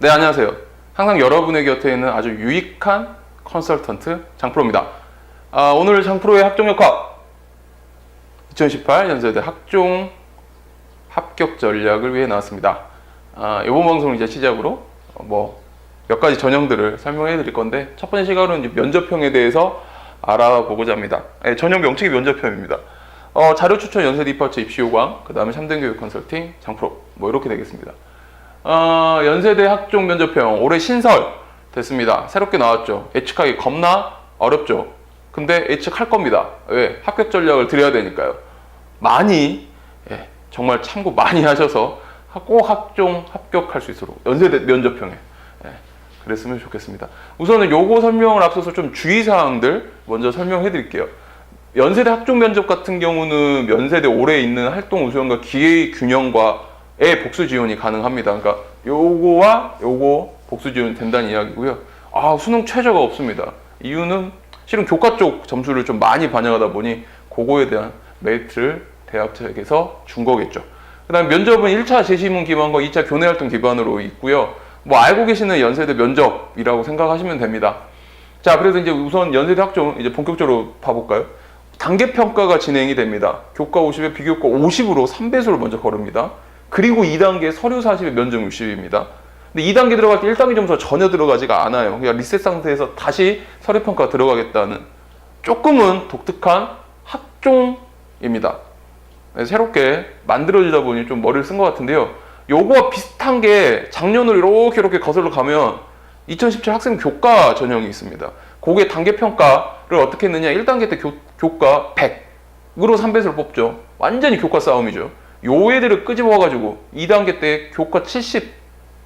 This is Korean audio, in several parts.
네, 안녕하세요. 항상 여러분의 곁에 있는 아주 유익한 컨설턴트 장프로입니다. 오늘 장프로의 학종역학 2018 연세대 학종 합격 전략을 위해 나왔습니다. 이번 방송을 이제 시작으로 몇 가지 전형들을 설명해 드릴 건데, 첫 번째 시간으로는 이제 면접형에 대해서 알아보고자 합니다. 전형 명칭이 면접형입니다. 자료 추천 연세대 입학처 입시 요강, 그 다음에 3등 교육 컨설팅 장프로, 이렇게 되겠습니다. 연세대 학종 면접형 올해 신설 됐습니다. 새롭게 나왔죠. 예측하기 겁나 어렵죠. 근데 예측할 겁니다. 왜? 합격 전략을 드려야 되니까요. 많이, 정말 참고 많이 하셔서 꼭 학종 합격할 수 있도록 연세대 면접형에 그랬으면 좋겠습니다. 우선은 요거 설명을 앞서서 좀 주의사항들 먼저 설명해 드릴게요. 연세대 학종 면접 같은 경우는 연세대 올해 있는 활동 우수형과 기회 균형과의 복수 지원이 가능합니다. 그러니까 요거와 요거 복수 지원이 된다는 이야기고요. 수능 최저가 없습니다. 이유는 실은 교과 쪽 점수를 좀 많이 반영하다 보니 그거에 대한 메리트를 대학 측에서 준 거겠죠. 그 다음에 면접은 1차 제시문 기반과 2차 교내 활동 기반으로 있고요. 알고 계시는 연세대 면접이라고 생각하시면 됩니다. 자, 그래서 이제 우선 연세대 학종 이제 본격적으로 봐볼까요? 단계 평가가 진행이 됩니다. 교과 50에 비교과 50으로 3배수를 먼저 거릅니다. 그리고 2단계 서류 40에 면접 60입니다. 근데 2단계 들어갈 때 1단계 점수가 전혀 들어가지가 않아요. 그냥 리셋 상태에서 다시 서류 평가 들어가겠다는 조금은 독특한 학종입니다. 새롭게 만들어지다 보니 좀 머리를 쓴 것 같은데요. 요거와 비슷한 게 작년으로 이렇게 거슬러 가면 2017 학생 교과 전형이 있습니다. 그게 단계 평가를 어떻게 했느냐. 1단계 때 교과 100으로 3배수를 뽑죠. 완전히 교과 싸움이죠. 요 애들을 끄집어가지고 2단계 때 교과 70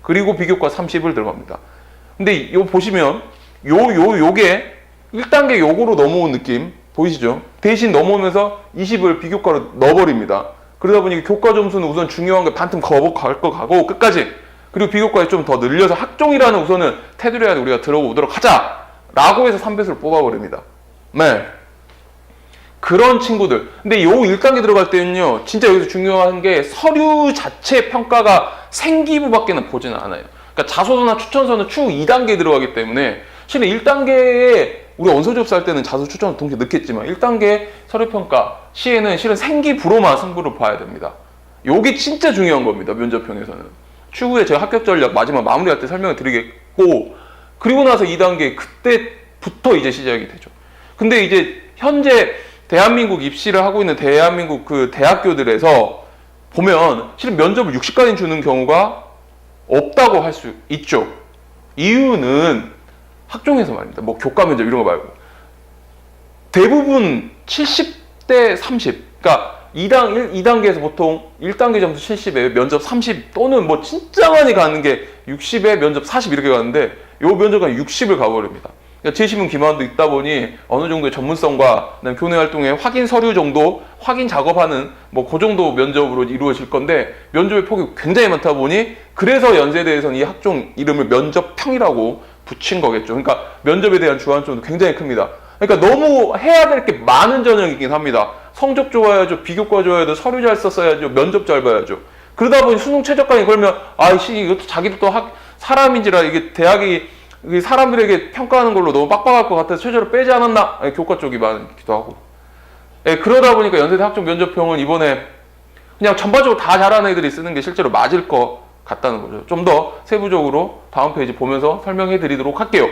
그리고 비교과 30을 들어갑니다. 근데 요 보시면 요게 1단계 요거로 넘어온 느낌 보이시죠? 대신 넘어오면서 20을 비교과로 넣어버립니다. 그러다 보니 교과 점수는 우선 중요한 게 반틈 갈 거 가고 끝까지, 그리고 비교과에 좀 더 늘려서 학종이라는 우선은 테두리에 우리가 들어오도록 하자 라고 해서 3배수를 뽑아버립니다. 네. 그런 친구들. 근데 요 1단계 들어갈 때는요, 진짜 여기서 중요한 게 서류 자체 평가가 생기부밖에는 보지는 않아요. 그러니까 자소서나 추천서는 추후 2단계에 들어가기 때문에 실은 1단계에 우리 원서 접수할 때는 자소 추천서 동시에 넣겠지만 1단계 서류 평가 시에는 실은 생기부로만 승부를 봐야 됩니다. 요게 진짜 중요한 겁니다. 면접형에서는. 추후에 제가 합격 전략 마지막 마무리할 때 설명을 드리겠고, 그리고 나서 2단계 그때부터 이제 시작이 되죠. 근데 이제 현재 대한민국 입시를 하고 있는 대한민국 그 대학교들에서 보면 실은 면접을 60까지 주는 경우가 없다고 할 수 있죠. 이유는 학종에서 말입니다. 교과 면접 이런 거 말고 대부분 70대 30. 그러니까 2단계에서 보통 1단계 점수 70에 면접 30 또는 진짜 많이 가는 게 60에 면접 40 이렇게 가는데 요 면접은 60을 가버립니다. 그러니까 제시문 기반도 있다 보니 어느 정도의 전문성과 교내 활동의 확인 서류 정도, 확인 작업하는 그 정도 면접으로 이루어질 건데, 면접의 폭이 굉장히 많다 보니 그래서 연세대에서는 이 학종 이름을 면접형이라고 붙인 거겠죠. 그러니까 면접에 대한 주안점도 굉장히 큽니다. 그러니까 너무 해야 될 게 많은 전형이긴 합니다. 성적 좋아야죠, 비교과 좋아야죠, 서류 잘 썼어야죠, 면접 잘 봐야죠. 그러다 보니 수능 최저까지 걸면 이것도 자기도 또 사람인지라 이게 대학이 사람들에게 평가하는 걸로 너무 빡빡할 것 같아서 최저를 빼지 않았나? 교과 쪽이 많기도 하고. 그러다 보니까 연세대 학종 면접형은 이번에 그냥 전반적으로 다 잘하는 애들이 쓰는 게 실제로 맞을 것 같다는 거죠. 좀 더 세부적으로 다음 페이지 보면서 설명해 드리도록 할게요.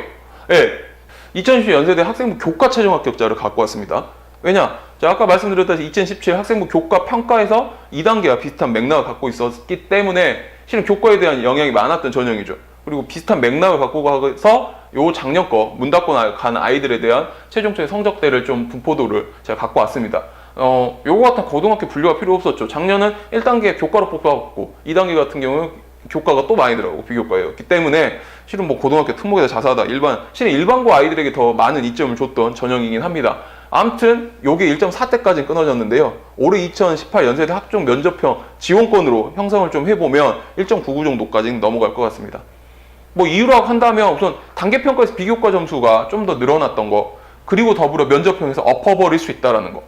2017 연세대 학생부 교과 최종 합격자를 갖고 왔습니다. 왜냐? 제가 아까 말씀드렸다시피 2017 학생부 교과 평가에서 2단계와 비슷한 맥락을 갖고 있었기 때문에 실은 교과에 대한 영향이 많았던 전형이죠. 그리고 비슷한 맥락을 갖고 가서 요 작년 거 문 닫고 간 아이들에 대한 최종적인 성적대를 좀 분포도를 제가 갖고 왔습니다. 요거 같은 고등학교 분류가 필요 없었죠. 작년은 1단계 교과로 뽑아갖고 2단계 같은 경우는 교과가 또 많이 들어가고 비교과였기 때문에 실은 고등학교 특목에다 자사하다 실은 일반고 아이들에게 더 많은 이점을 줬던 전형이긴 합니다. 아무튼 요게 1.4대까지 끊어졌는데요. 올해 2018 연세대 학종 면접형 지원권으로 형성을 좀 해보면 1.99 정도까지는 넘어갈 것 같습니다. 이유라고 한다면 우선 단계평가에서 비교과 점수가 좀 더 늘어났던 거, 그리고 더불어 면접형에서 엎어버릴 수 있다는 거.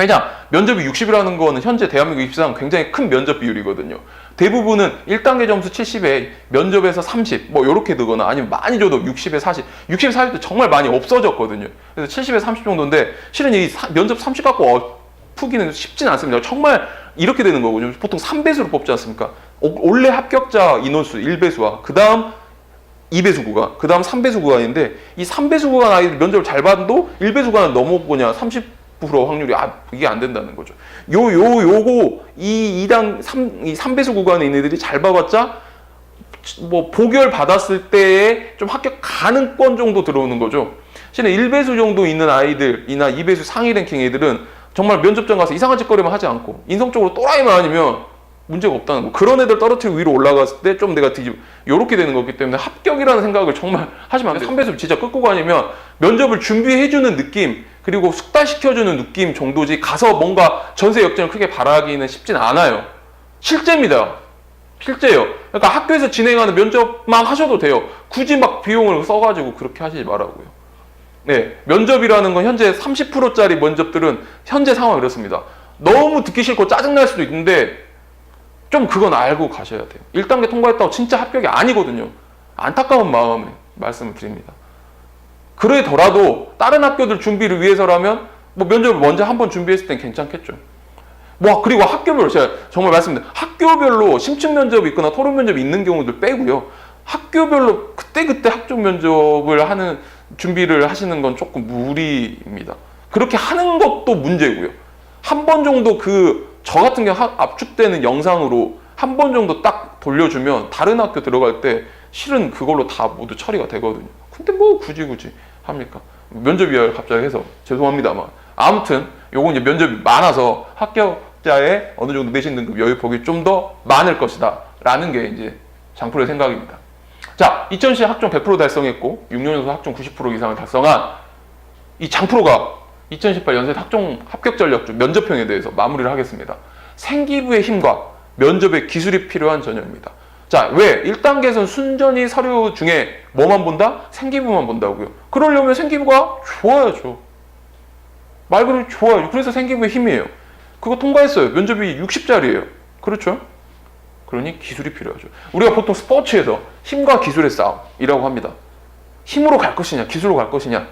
왜냐? 면접이 60이라는 거는 현재 대한민국 입시상 굉장히 큰 면접 비율이거든요. 대부분은 1단계 점수 70에 면접에서 30, 뭐 요렇게 되거나 아니면 많이 줘도 60에 40, 60에 40도 정말 많이 없어졌거든요. 그래서 70에 30 정도인데 실은 이 면접 30 갖고 푸기는 쉽진 않습니다. 정말 이렇게 되는 거거든요. 보통 3배수로 뽑지 않습니까? 원래 합격자 인원수 1배수와 그 다음 2배수 구간, 그 다음 3배수 구간인데 이 3배수 구간 아이들 면접을 잘 봐도 1배수 구간을 넘어보냐 30% 확률이 이게 안 된다는 거죠. 요거 이 3배수 구간에 있는 애들이 잘 봐봤자 뭐 보결 받았을 때에 좀 합격 가능권 정도 들어오는 거죠. 실은 1배수 정도 있는 아이들이나 2배수 상위 랭킹 애들은 정말 면접장 가서 이상한 짓거리만 하지 않고 인성적으로 또라이만 아니면 문제가 없다는 거. 그런 애들 떨어뜨리고 위로 올라갔을 때 좀 내가 요렇게 되는 거기 때문에 합격이라는 생각을 정말 하시면 안 돼요. 3배수 진짜 끝고 가니면 면접을 준비해주는 느낌 그리고 숙달시켜주는 느낌 정도지 가서 뭔가 전세 역전을 크게 바라기는 쉽진 않아요. 실제입니다. 실제예요. 그러니까 학교에서 진행하는 면접만 하셔도 돼요. 굳이 막 비용을 써가지고 그렇게 하시지 말라고요. 네, 면접이라는 건 현재 30%짜리 면접들은 현재 상황이 그렇습니다. 너무 듣기 싫고 짜증날 수도 있는데 좀 그건 알고 가셔야 돼요. 1단계 통과했다고 진짜 합격이 아니거든요. 안타까운 마음에 말씀을 드립니다. 그러더라도 다른 학교들 준비를 위해서라면 뭐 면접을 먼저 한번 준비했을 땐 괜찮겠죠. 뭐 그리고 학교별로 제가 정말 말씀드립니다. 학교별로 심층 면접이 있거나 토론 면접이 있는 경우들 빼고요. 학교별로 그때그때 합격 면접을 하는 준비를 하시는 건 조금 무리입니다. 그렇게 하는 것도 문제고요. 한 번 정도 저 같은 경우 압축되는 영상으로 한 번 정도 딱 돌려주면 다른 학교 들어갈 때 실은 그걸로 다 모두 처리가 되거든요. 근데 뭐 굳이 합니까? 면접이야 갑자기 해서 죄송합니다만 아무튼 요건 이제 면접이 많아서 합격자의 어느 정도 내신 등급 여유폭이 좀 더 많을 것이다 라는 게 이제 장프로의 생각입니다. 자, 2010 학종 100% 달성했고 6년 연속 학종 90% 이상을 달성한 이 장프로가 2018 연세 학종 합격 전략주 면접형에 대해서 마무리를 하겠습니다. 생기부의 힘과 면접의 기술이 필요한 전형입니다. 자, 왜? 1단계에서는 순전히 서류 중에 뭐만 본다? 생기부만 본다고요. 그러려면 생기부가 좋아야죠. 말 그대로 좋아요. 그래서 생기부의 힘이에요. 그거 통과했어요. 면접이 60짜리예요. 그렇죠? 그러니 기술이 필요하죠. 우리가 보통 스포츠에서 힘과 기술의 싸움이라고 합니다. 힘으로 갈 것이냐, 기술로 갈 것이냐.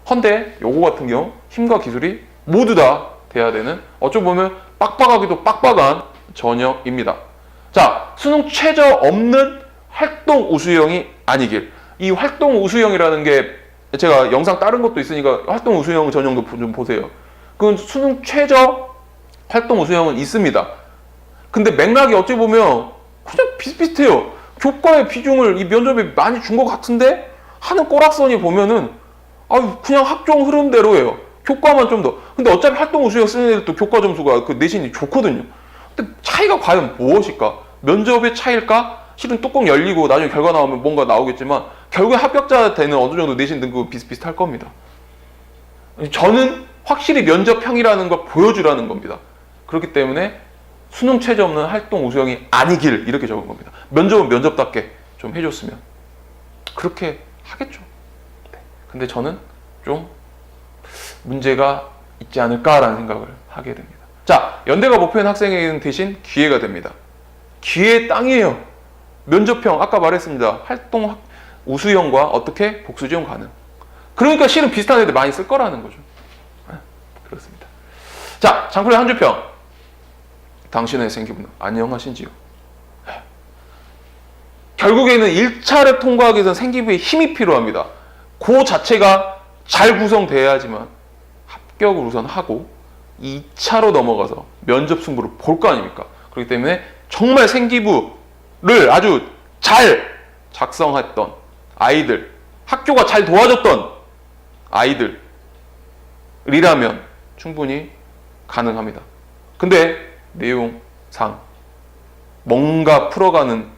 헌데 요거 같은 경우 힘과 기술이 모두 다 돼야 되는 어쩌 보면 빡빡하기도 빡빡한 전형입니다. 자, 수능 최저 없는 활동 우수형이 아니길. 이 활동 우수형이라는 게 제가 영상 다른 것도 있으니까 활동 우수형 전형도 좀 보세요. 그 수능 최저 활동 우수형은 있습니다. 근데 맥락이 어찌 보면 그냥 비슷비슷해요. 교과의 비중을 이 면접에 많이 준 것 같은데 하는 꼬락선이 보면은 그냥 학종 흐름대로예요. 교과만 좀 더. 근데 어차피 활동 우수형 쓰는 애들도 교과 점수가 그 내신이 좋거든요. 근데 차이가 과연 무엇일까? 면접의 차이일까? 실은 뚜껑 열리고 나중에 결과 나오면 뭔가 나오겠지만 결국에 합격자 되는 어느 정도 내신 등급 비슷비슷할 겁니다. 저는 확실히 면접형이라는 걸 보여주라는 겁니다. 그렇기 때문에 수능 최저 없는 활동 우수형이 아니길 이렇게 적은 겁니다. 면접은 면접답게 좀 해줬으면 그렇게 하겠죠. 네. 근데 저는 좀 문제가 있지 않을까라는 생각을 하게 됩니다. 자, 연대가 목표인 학생에게는 대신 기회가 됩니다. 기회의 땅이에요. 면접형 아까 말했습니다. 활동 우수형과 어떻게 복수 지원 가능. 그러니까 실은 비슷한 애들 많이 쓸 거라는 거죠. 네, 그렇습니다. 자, 장프로의 한 줄평. 당신의 생기부는 안녕하신지요? 결국에는 1차를 통과하기 위해서는 생기부의 힘이 필요합니다. 그 자체가 잘 구성돼야지만 합격을 우선 하고 2차로 넘어가서 면접 승부를 볼 거 아닙니까? 그렇기 때문에 정말 생기부를 아주 잘 작성했던 아이들, 학교가 잘 도와줬던 아이들이라면 충분히 가능합니다. 근데 내용상 뭔가 풀어가는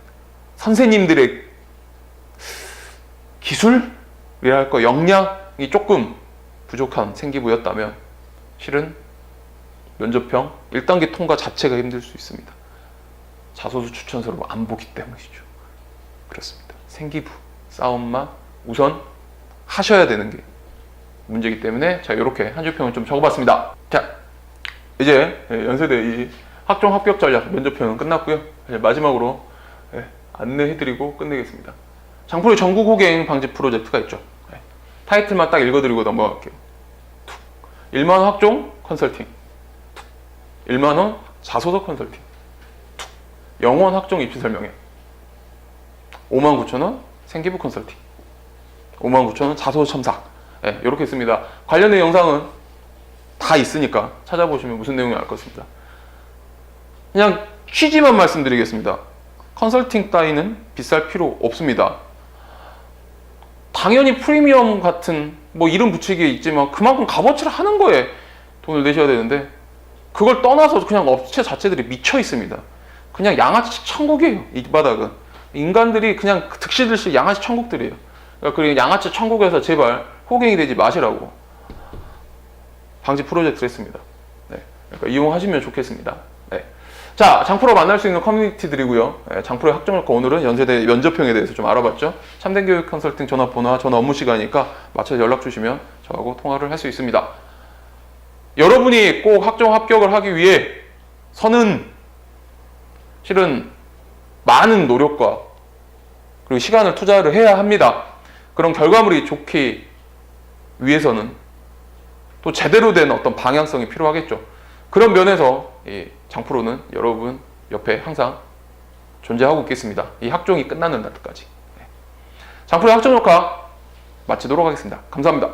선생님들의 기술이라 할까 역량이 조금 부족한 생기부였다면 실은 면접형 1단계 통과 자체가 힘들 수 있습니다. 자소서 추천서를 안 보기 때문이죠. 그렇습니다. 생기부 싸움만 우선 하셔야 되는 게 문제이기 때문에 제가 이렇게 한 줄평을 좀 적어봤습니다. 자, 이제 연세대 이 학종 합격 전략 면접편은 끝났고요. 이제 마지막으로 안내해드리고 끝내겠습니다. 장프로의 전국 호갱 방지 프로젝트가 있죠. 타이틀만 딱 읽어드리고 넘어갈게요. 1만원 학종 컨설팅, 1만원 자소서 컨설팅, 영원 학종 입시 설명회, 59,000원 생기부 컨설팅, 59,000원 자소서 첨삭. 이렇게 있습니다. 관련된 영상은 다 있으니까 찾아보시면 무슨 내용이 알 것입니다. 그냥 취지만 말씀드리겠습니다. 컨설팅 따위는 비쌀 필요 없습니다. 당연히 프리미엄 같은 뭐 이름 붙이기에 있지만 그만큼 값어치를 하는 거에 돈을 내셔야 되는데 그걸 떠나서 그냥 업체 자체들이 미쳐 있습니다. 그냥 양아치 천국이에요. 이 바닥은 인간들이 그냥 득실득실 양아치 천국들이에요. 그러니까 그 양아치 천국에서 제발 호갱이 되지 마시라고 방지 프로젝트를 했습니다. 그러니까 이용하시면 좋겠습니다. 자, 장프로 만날 수 있는 커뮤니티들이고요. 장프로의 학종효과 오늘은 연세대 면접형에 대해서 좀 알아봤죠. 참된 교육 컨설팅 전화번호와 전화 업무 시간이니까 맞춰서 연락 주시면 저하고 통화를 할 수 있습니다. 여러분이 꼭 학종 합격을 하기 위해서는 실은 많은 노력과 그리고 시간을 투자를 해야 합니다. 그런 결과물이 좋기 위해서는 또 제대로 된 어떤 방향성이 필요하겠죠. 그런 면에서 이 장프로는 여러분 옆에 항상 존재하고 있겠습니다. 이 학종이 끝나는 날까지. 장프로의 학종효과 마치도록 하겠습니다. 감사합니다.